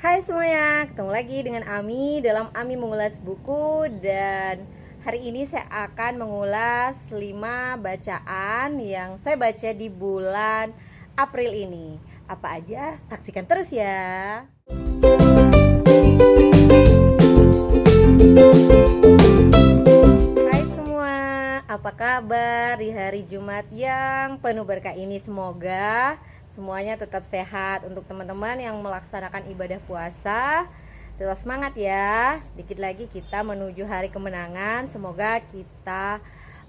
Hai semuanya, ketemu lagi dengan Ami dalam Ami mengulas buku. Dan hari ini saya akan mengulas 5 bacaan yang saya baca di bulan April ini. Apa aja? Saksikan terus ya. Hai semua, apa kabar di hari Jumat yang penuh berkah ini? Semoga semuanya tetap sehat. Untuk teman-teman yang melaksanakan ibadah puasa, tetap semangat ya. Sedikit lagi kita menuju hari kemenangan. Semoga kita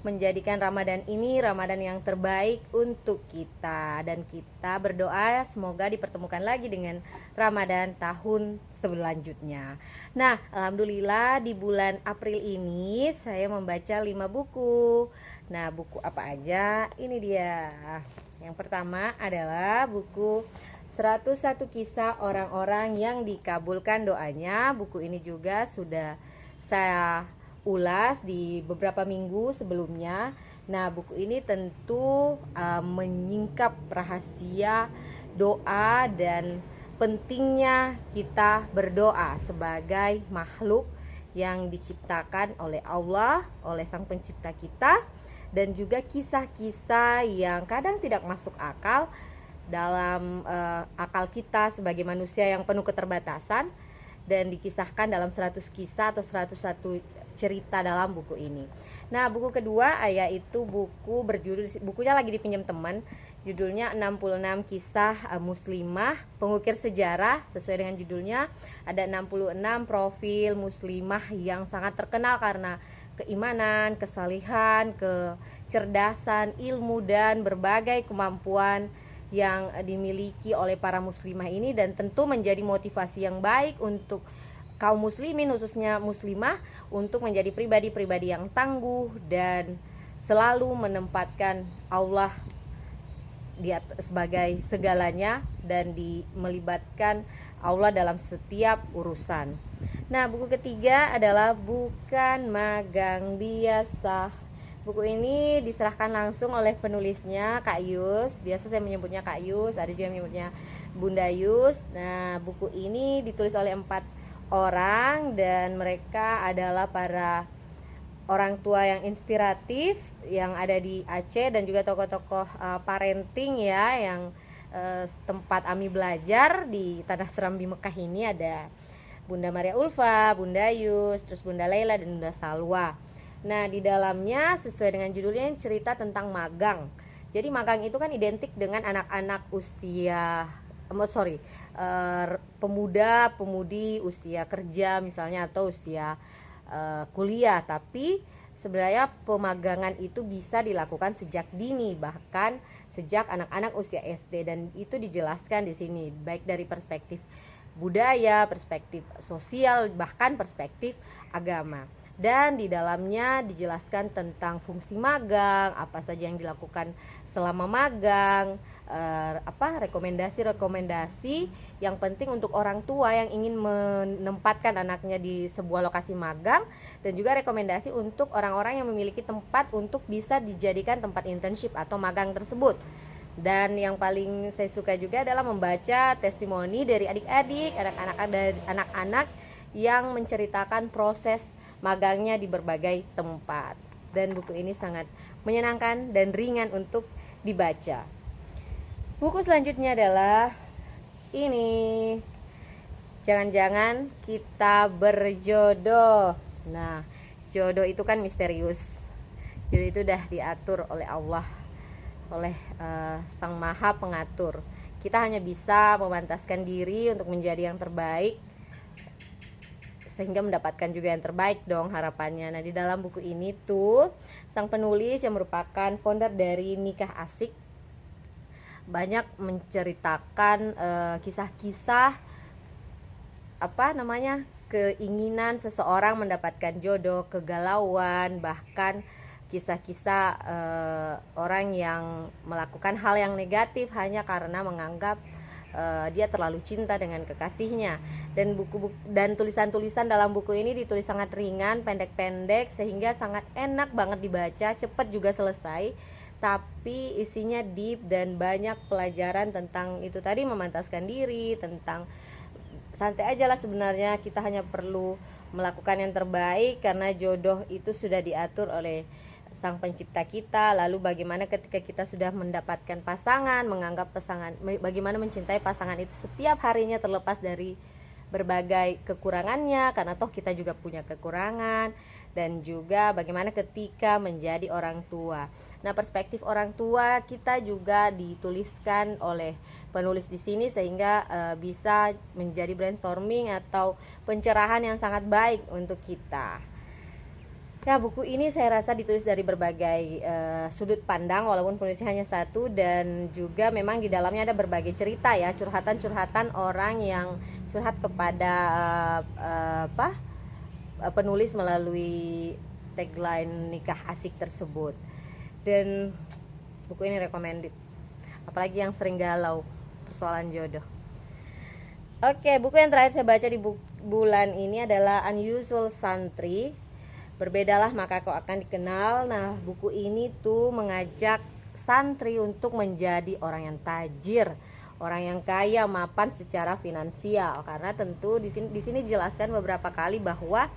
menjadikan Ramadan ini Ramadan yang terbaik untuk kita, dan kita berdoa semoga dipertemukan lagi dengan Ramadan tahun selanjutnya. Nah, alhamdulillah di bulan April ini saya membaca 5 buku. Nah, buku apa aja? Ini dia. Yang pertama adalah buku 101 Kisah Orang-orang yang Dikabulkan Doanya. Buku ini juga sudah saya ulas di beberapa minggu sebelumnya. Nah, buku ini tentu menyingkap rahasia doa dan pentingnya kita berdoa sebagai makhluk yang diciptakan oleh Allah, oleh Sang Pencipta kita, dan juga kisah-kisah yang kadang tidak masuk akal dalam akal kita sebagai manusia yang penuh keterbatasan, dan dikisahkan dalam 100 kisah atau 101 cerita dalam buku ini. Nah, buku kedua yaitu buku berjudul, bukunya lagi dipinjam teman, judulnya 66 Kisah Muslimah Pengukir Sejarah. Sesuai dengan judulnya, ada 66 profil muslimah yang sangat terkenal karena keimanan, kesalihan, kecerdasan, ilmu, dan berbagai kemampuan yang dimiliki oleh para muslimah ini, dan tentu menjadi motivasi yang baik untuk kaum muslimin, khususnya muslimah, untuk menjadi pribadi-pribadi yang tangguh dan selalu menempatkan Allah sebagai segalanya dan melibatkan Allah dalam setiap urusan. Nah, buku ketiga adalah Bukan Magang Biasa. Buku ini diserahkan langsung oleh penulisnya, Kak Yus. Biasa saya menyebutnya Kak Yus, ada juga yang menyebutnya Bunda Yus. Nah, buku ini ditulis oleh 4 orang, dan mereka adalah para orang tua yang inspiratif yang ada di Aceh, dan juga tokoh-tokoh parenting ya, yang tempat Ami belajar di Tanah Serambi Mekah ini. Ada Bunda Maria Ulfa, Bunda Yus, terus Bunda Laila, dan Bunda Salwa. Nah, di dalamnya sesuai dengan judulnya cerita tentang magang. Jadi magang itu kan identik dengan anak-anak usia pemuda-pemudi usia kerja misalnya, atau usia kuliah. Tapi sebenarnya pemagangan itu bisa dilakukan sejak dini, bahkan sejak anak-anak usia SD, dan itu dijelaskan di sini baik dari perspektif budaya, perspektif sosial, bahkan perspektif agama. Dan di dalamnya dijelaskan tentang fungsi magang, apa saja yang dilakukan selama magang, rekomendasi-rekomendasi yang penting untuk orang tua yang ingin menempatkan anaknya di sebuah lokasi magang, dan juga rekomendasi untuk orang-orang yang memiliki tempat untuk bisa dijadikan tempat internship atau magang tersebut. Dan yang paling saya suka juga adalah membaca testimoni dari adik-adik, anak-anak yang menceritakan proses magangnya di berbagai tempat. Dan buku ini sangat menyenangkan dan ringan untuk dibaca. Buku selanjutnya adalah ini, Jangan-jangan Kita Berjodoh. Nah, jodoh itu kan misterius. Jodoh itu udah diatur oleh Allah, oleh Sang Maha Pengatur. Kita hanya bisa memantaskan diri untuk menjadi yang terbaik, sehingga mendapatkan juga yang terbaik dong harapannya. Nah, di dalam buku ini tuh sang penulis yang merupakan founder dari Nikah Asik banyak menceritakan kisah-kisah keinginan seseorang mendapatkan jodoh, kegalauan, bahkan kisah-kisah orang yang melakukan hal yang negatif hanya karena menganggap dia terlalu cinta dengan kekasihnya. Dan tulisan-tulisan dalam buku ini ditulis sangat ringan, pendek-pendek, sehingga sangat enak banget dibaca, cepat juga selesai. Tapi isinya deep dan banyak pelajaran tentang itu tadi, memantaskan diri, tentang santai aja lah sebenarnya, kita hanya perlu melakukan yang terbaik karena jodoh itu sudah diatur oleh Sang Pencipta kita. Lalu bagaimana ketika kita sudah mendapatkan pasangan, menganggap pasangan, bagaimana mencintai pasangan itu setiap harinya terlepas dari berbagai kekurangannya, karena toh kita juga punya kekurangan. Dan juga bagaimana ketika menjadi orang tua. Nah, perspektif orang tua kita juga dituliskan oleh penulis di sini sehingga bisa menjadi brainstorming atau pencerahan yang sangat baik untuk kita. Ya, buku ini saya rasa ditulis dari berbagai sudut pandang walaupun penulisnya hanya satu, dan juga memang di dalamnya ada berbagai cerita ya, curhatan-curhatan orang yang curhat kepada penulis melalui tagline nikah asik tersebut. Dan buku ini recommended, apalagi yang sering galau persoalan jodoh. Oke, buku yang terakhir saya baca di bulan ini adalah Unusual Santri, Berbedalah Maka Kau Akan Dikenal. Nah, buku ini tuh mengajak santri untuk menjadi orang yang tajir, orang yang kaya, mapan secara finansial. Karena tentu di sini dijelaskan beberapa kali bahwa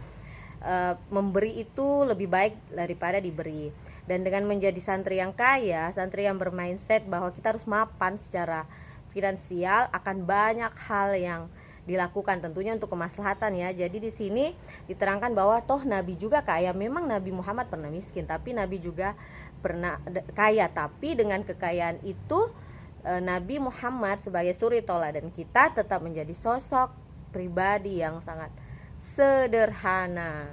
memberi itu lebih baik daripada diberi. Dan dengan menjadi santri yang kaya, santri yang bermindset bahwa kita harus mapan secara finansial, akan banyak hal yang dilakukan tentunya untuk kemaslahatan ya. Jadi di sini diterangkan bahwa toh Nabi juga kaya. Memang Nabi Muhammad pernah miskin, tapi Nabi juga pernah kaya. Tapi dengan kekayaan itu Nabi Muhammad sebagai suri toladan kita tetap menjadi sosok pribadi yang sangat sederhana.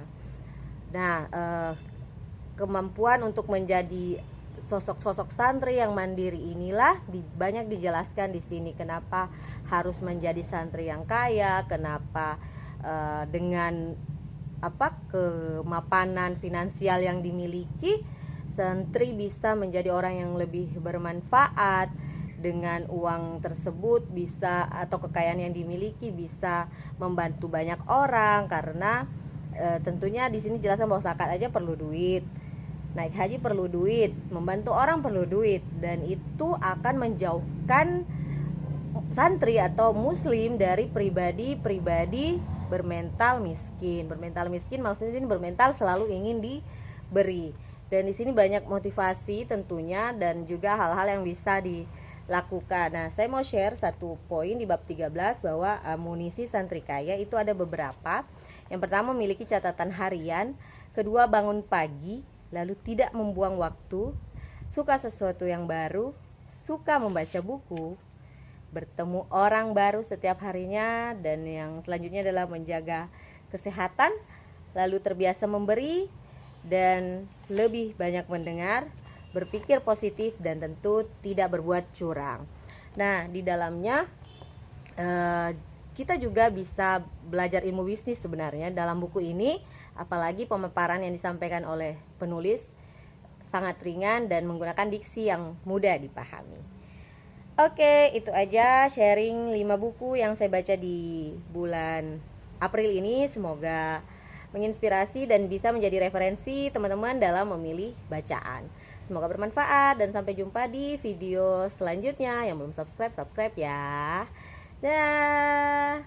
Nah, kemampuan untuk menjadi sosok-sosok santri yang mandiri inilah banyak dijelaskan di sini. Kenapa harus menjadi santri yang kaya? Kenapa dengan kemapanan finansial yang dimiliki, santri bisa menjadi orang yang lebih bermanfaat. Dengan uang tersebut bisa, atau kekayaan yang dimiliki, bisa membantu banyak orang. Karena tentunya di sini jelaskan bahwa zakat aja perlu duit, naik haji perlu duit, membantu orang perlu duit, dan itu akan menjauhkan santri atau muslim dari pribadi bermental miskin. Bermental miskin maksudnya sini bermental selalu ingin diberi. Dan di sini banyak motivasi tentunya, dan juga hal-hal yang bisa dilakukan. Nah, saya mau share satu poin di bab 13 bahwa amunisi santri kaya itu ada beberapa. Yang pertama, memiliki catatan harian. Kedua, bangun pagi, lalu tidak membuang waktu, suka sesuatu yang baru, suka membaca buku, bertemu orang baru setiap harinya, dan yang selanjutnya adalah menjaga kesehatan, lalu terbiasa memberi, dan lebih banyak mendengar, berpikir positif, dan tentu tidak berbuat curang. Nah, di dalamnya kita juga bisa belajar ilmu bisnis sebenarnya dalam buku ini. Apalagi pemaparan yang disampaikan oleh penulis sangat ringan dan menggunakan diksi yang mudah dipahami. Oke, itu aja sharing 5 buku yang saya baca di bulan April ini. Semoga menginspirasi dan bisa menjadi referensi teman-teman dalam memilih bacaan. Semoga bermanfaat, dan sampai jumpa di video selanjutnya. Yang belum subscribe ya. Dah.